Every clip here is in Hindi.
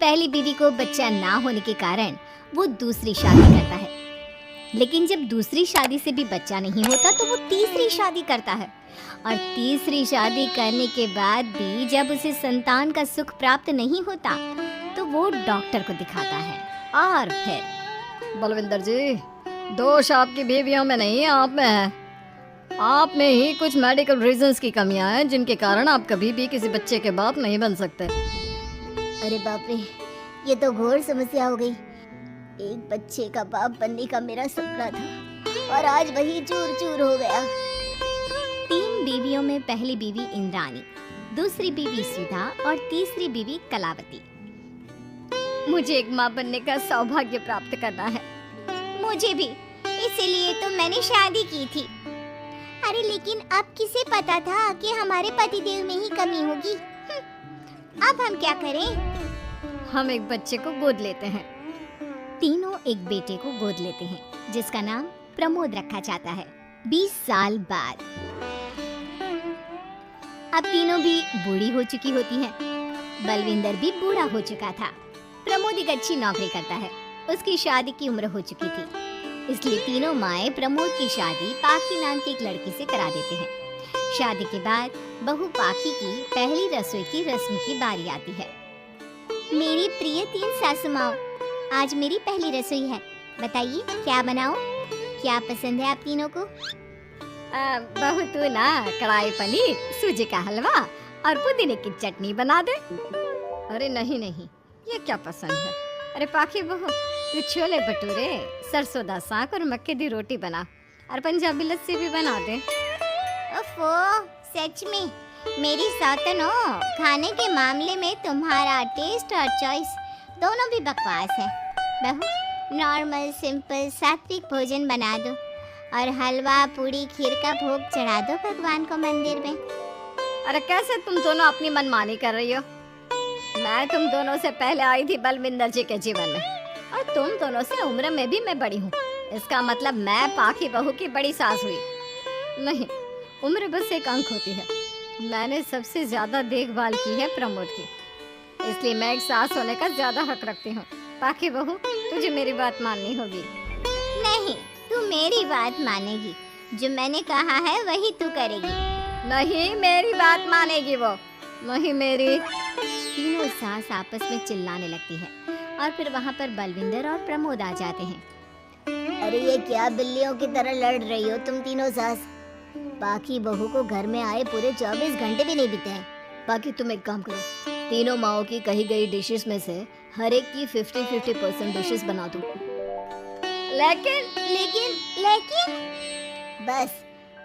पहली बीवी को बच्चा ना होने के कारण वो दूसरी शादी करता है, लेकिन जब दूसरी शादी से भी बच्चा नहीं होता तो वो तीसरी शादी करता है, और तीसरी शादी करने के बाद भी जब उसे संतान का सुख प्राप्त नहीं होता तो वो डॉक्टर को दिखाता है। और फिर बलविंदर जी, दोष आपकी बीवियों में नहीं, आप में है। आप में ही कुछ मेडिकल रीजंस की कमियां हैं जिनके कारण आप कभी भी किसी बच्चे के बाप नहीं बन सकते। अरे बाप रे, ये तो घोर समस्या हो गई। एक बच्चे का बाप बनने का मेरा सपना था और आज वही चूर चूर हो गया। 3 बीवियों में पहली बीवी इंद्राणी, दूसरी बीवी सुधा और तीसरी बीवी कलावती। मुझे एक माँ बनने का सौभाग्य प्राप्त करना है। मुझे भी, इसीलिए तो मैंने शादी की थी। अरे लेकिन अब किसे पता था कि हमारे पतिदेव में ही कमी होगी। अब हम क्या करें? हम एक बच्चे को गोद लेते हैं। तीनों एक बेटे को गोद लेते हैं जिसका नाम प्रमोद रखा जाता है। 20 साल बाद अब तीनों भी बूढ़ी हो चुकी होती हैं। बलविंदर भी बूढ़ा हो चुका था। प्रमोद एक अच्छी नौकरी करता है। उसकी शादी की उम्र हो चुकी थी, इसलिए तीनों माएं प्रमोद की शादी पाखी नाम की एक लड़की से करा देते हैं। शादी के बाद बहू पाखी की पहली रसोई की रस्म की बारी आती है। मेरी प्रिय 3 सासू माओ, आज मेरी पहली रसोई है। बताइए क्या बनाऊं? क्या पसंद है आप तीनों को? बहू तू ना कढ़ाई पनीर, सूजी का हलवा और पुदीने की चटनी बना दे। अरे नहीं नहीं, ये क्या पसंद है? अरे पाखी बहू, तू छोले भटूरे, सरसों दा साग और मक्के दी रोटी बना और पंजाबी लस्सी भी बना दे। ओफो, सच में मेरी सौतन हो। खाने के मामले में तुम्हारा टेस्ट और चॉइस दोनों भी बकवास है। बहू, नॉर्मल सिंपल सात्विक भोजन बना दो और हलवा पूड़ी खीर का भोग चढ़ा दो भगवान को मंदिर में। अरे कैसे तुम दोनों अपनी मनमानी कर रही हो? मैं तुम दोनों से पहले आई थी बलविंदर जी के जीवन में, और तुम दोनों से उम्र में भी मैं बड़ी हूँ। इसका मतलब मैं पाखी बहू की बड़ी सास हुई? नहीं, उम्र बस एक अंक होती है। मैंने सबसे ज्यादा देखभाल की है प्रमोद की, इसलिए मैं एक सास होने का ज्यादा हक रखती हूँ। पाखी बहू, तुझे मेरी बात माननी होगी। नहीं, तू मेरी बात मानेगी। जो मैंने कहा है वही तू करेगी। नहीं, मेरी बात मानेगी वो। नहीं मेरी। तीनों सास आपस में चिल्लाने लगती है और फिर वहाँ पर बलविंदर और प्रमोद आ जाते हैं। अरे ये क्या बिल्लियों की तरह लड़ रही हो तुम तीनों सास? बाकी बहू को घर में आए पूरे 24 घंटे भी नहीं बीते हैं। बाकी तुम एक काम करो, तीनों माओं की कही गई डिशेस में से हर एक की 50-50% डिशेस बना दो। लेकिन लेकिन लेकिन बस,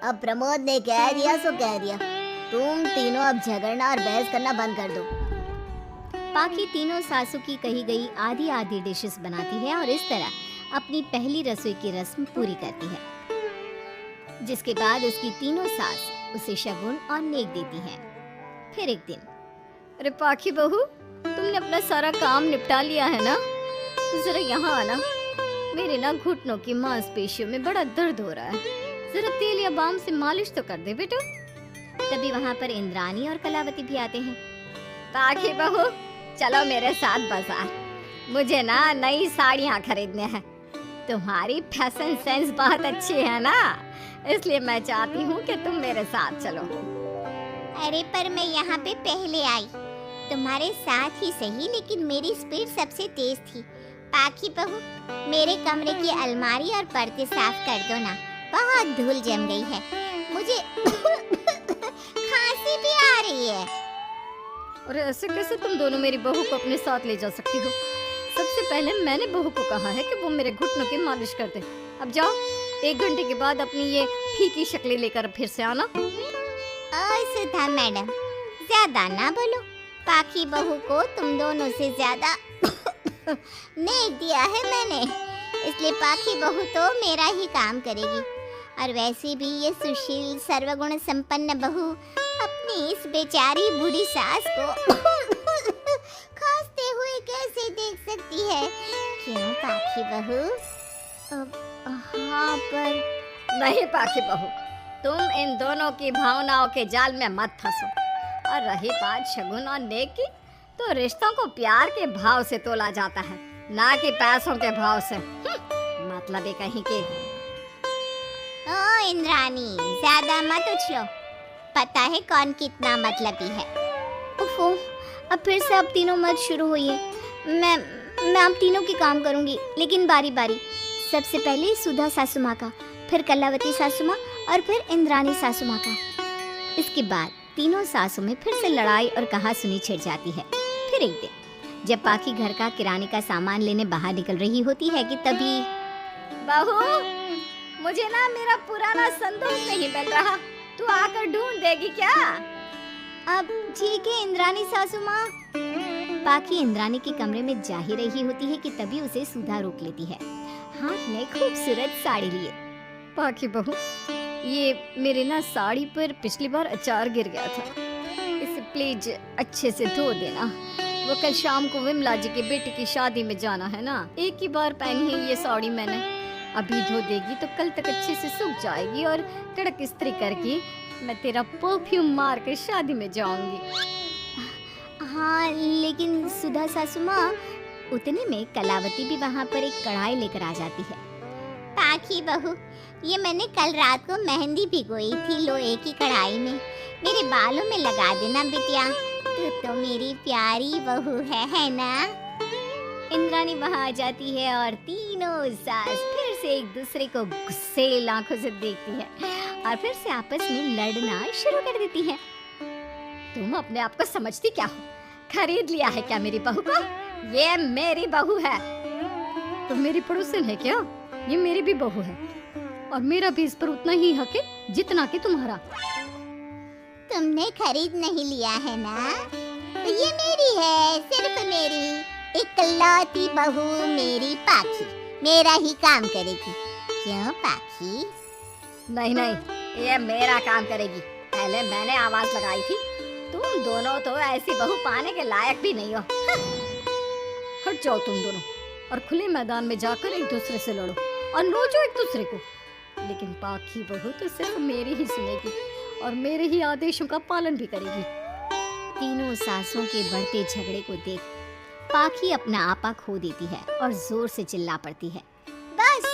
अब प्रमोद ने कह दिया सो कह दिया। तुम तीनों अब झगड़ना और बहस करना बंद कर दो। पाखी तीनों सासू की कही गई आधी आधी डिशेस बनाती है और इस तरह अपनी पहली रसोई की रस्म पूरी करती है, जिसके बाद उसकी तीनों सास उसे शगुन और नेक देती हैं। फिर एक दिन, अरे पाखी बहू, तुमने अपना सारा काम निपटा लिया है ना? तो जरा यहाँ आना। मेरे ना घुटनों की मांसपेशियों में बड़ा दर्द हो रहा है। जरा तेल या बाम से मालिश तो कर दे बेटा। तभी वहाँ पर इंद्राणी और कलावती भी आते हैं। पाखी बहू, चलो मेरे साथ बाजार। मुझे ना नई साड़ियाँ खरीदने हैं। तुम्हारी फैशन सेंस बहुत अच्छी है ना, इसलिए मैं चाहती हूँ कि तुम मेरे साथ चलो। अरे पर मैं यहाँ पे पहले आई, तुम्हारे साथ ही सही, लेकिन मेरी स्पीड सबसे तेज थी। पाखी बहू, मेरे कमरे की अलमारी और पर्दे साफ कर दो ना, बहुत धूल जम गई है। मुझे खांसी भी आ रही है। अरे ऐसे कैसे तुम दोनों मेरी बहू को अपने साथ ले जा सकती हो? सबसे पहले मैंने बहू को कहा है कि वो मेरे घुटनों की मालिश कर दे। अब जाओ, 1 घंटे के बाद अपनी ये फीकी शक्लें लेकर फिर से आना। सुधा मैडम, ज्यादा ना बोलो। पाखी बहू को तुम दोनों से ज्यादा नेक दिया है मैंने, इसलिए पाखी बहू तो मेरा ही काम करेगी। और वैसे भी ये सुशील सर्वगुण संपन्न बहू अपनी इस बेचारी बूढ़ी सास को खांसते हुए कैसे देख सकती है? क्यों पाखी बहू? हाँ पर नहीं पाखी बहू, तुम इन दोनों की भावनाओं के जाल में मत फंसो। और रही बात शगुन और नेक की, तो रिश्तों को प्यार के भाव से तोला जाता है, ना कि पैसों के भाव से। मतलब ये कहीं के। ओ इंद्राणी, ज्यादा मत उछलो, पता है कौन कितना मतलबी है। उफो, अब फिर से आप तीनों मत शुरू होइए। मैं आप तीनों की काम करूंगी, लेकिन बारी बारी। सबसे पहले सुधा सासू माँ का, फिर कलावती सासू माँ और फिर इंद्राणी सासू माँ का। इसके बाद तीनों सासू में फिर से लड़ाई और कहासुनी छिड़ जाती है। फिर एक दिन जब पाखी घर का किराने का सामान लेने बाहर निकल रही होती है कि तभी बहू, मुझे ना मेरा पुराना संदूक नहीं मिल रहा, तू आकर ढूंढ देगी क्या? अब ठीक है इंद्राणी सासू माँ। पाखी इंद्राणी के कमरे में जा ही रही होती है कि तभी उसे सुधा रोक लेती है, हाथ में खूबसूरत साड़ी लिए। पाखी बहू, ये मेरे ना साड़ी पर पिछली बार अचार गिर गया था, इसे प्लीज अच्छे से धो देना। वो कल शाम को विमला जी के बेटे की शादी में जाना है ना, एक ही बार पहनी है ये साड़ी मैंने। अभी धो देगी तो कल तक अच्छे से सूख जाएगी और कड़क इस्त्री करके मैं तेरा परफ्यूम मार के शादी में जाऊंगी। हाँ, लेकिन सुधा सासू माँ। उतने में कलावती भी वहाँ पर एक कढ़ाई लेकर आ जाती है। पाखी बहू, ये मैंने कल रात को मेहंदी भिगोई थी लोहे की कढ़ाई में, मेरे बालों में लगा देना बिटिया। तो मेरी प्यारी बहू है ना? इंद्राणी वहाँ आ जाती है और तीनों सास फिर से एक दूसरे को गुस्सेल आंखों से देखती है और फिर से आपस में लड़ना शुरू कर देती है। तुम अपने आप को समझती क्या हो? खरीद लिया है क्या मेरी बहू को? ये मेरी बहू है। तो मेरी पड़ोसन है क्या? ये मेरी भी बहू है और मेरा भी इस पर उतना ही हक है जितना कि तुम्हारा। तुमने खरीद नहीं लिया है ना? तो ये मेरी है, सिर्फ मेरी इकलौती बहू, मेरी पाखी मेरा ही काम करेगी। क्यों पाखी? नहीं नहीं, ये मेरा काम करेगी। पहले मैंने आवाज लगाई थी। तुम दोनों तो ऐसी बहू पाने के लायक भी नहीं हो। हट जाओ तुम दोनों और खुले मैदान में जाकर एक दूसरे से लड़ो और नोचो एक दूसरे को। लेकिन पाखी बहू तो सिर्फ मेरी ही सुनेगी और मेरे ही आदेशों का पालन भी करेगी। तीनों सासों के बढ़ते झगड़े को देख पाखी अपना आपा खो देती है और जोर से चिल्ला पड़ती है, बस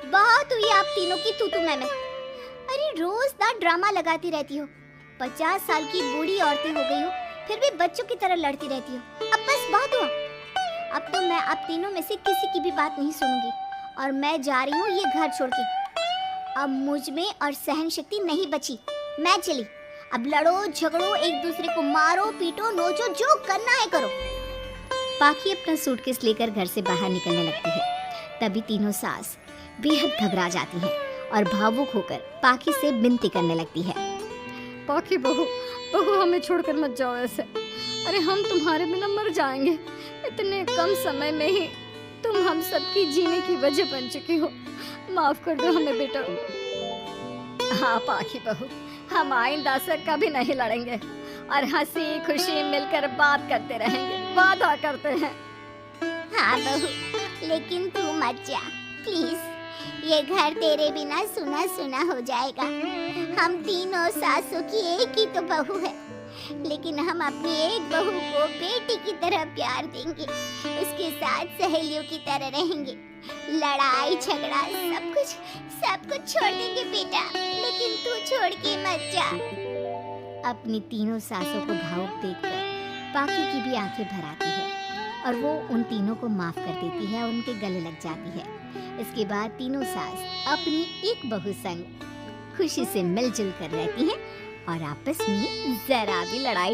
बहुत हुई आप तीनों की तू मैं। अरे रोज ना ड्रामा लगाती रहती हो। 50 साल की बूढ़ी औरतें हो गई हो, फिर भी बच्चों की तरह लड़ती रहती हो। अब बस बहुत हुआ। अब तो मैं आप तीनों में से किसी की भी बात नहीं सुनूंगी और मैं जा रही हूँ ये घर छोड़ के। अब मुझ में और सहन शक्ति नहीं बची, मैं चली। अब लड़ो झगड़ो, एक दूसरे को मारो पीटो नोचो, जो करना है करो। पाखी अपना सूटकेस लेकर घर से बाहर निकलने लगती है। तभी तीनों सास बेहद घबरा जाती हैं और भावुक होकर पाखी से विनती करने लगती है, पाखी बहू, हमें छोड़कर मत जाओ ऐसे। अरे हम तुम्हारे बिना मर जाएंगे। इतने कम समय में ही तुम हम सबकी जीने की वजह बन चुकी हो। माफ कर दो हमें बेटा। हाँ पाखी बहू, हम आइंदा से कभी नहीं लड़ेंगे और हंसी खुशी मिलकर बात करते रहेंगे, वादा करते हैं। हाँ बहू, लेकिन तू मत जा प्लीज। ये घर तेरे बिना सुना सुना हो जाएगा। हम तीनों सासों की एक ही तो बहू है, लेकिन हम अपनी एक बहू को बेटी की तरह प्यार देंगे, उसके साथ सहेलियों की तरह रहेंगे। लड़ाई झगड़ा सब कुछ छोड़ देंगे बेटा, लेकिन तू छोड़ के मत जा। अपनी तीनों सासों को भावुक देखकर पाखी की भी आंखें भर आती है और वो उन तीनों को माफ कर देती है और उनके गले लग जाती है। इसके बाद तीनों सास अपनी एक बहू संग खुशी से मिलजुल कर रहती हैं और आपस में जरा भी लड़ाई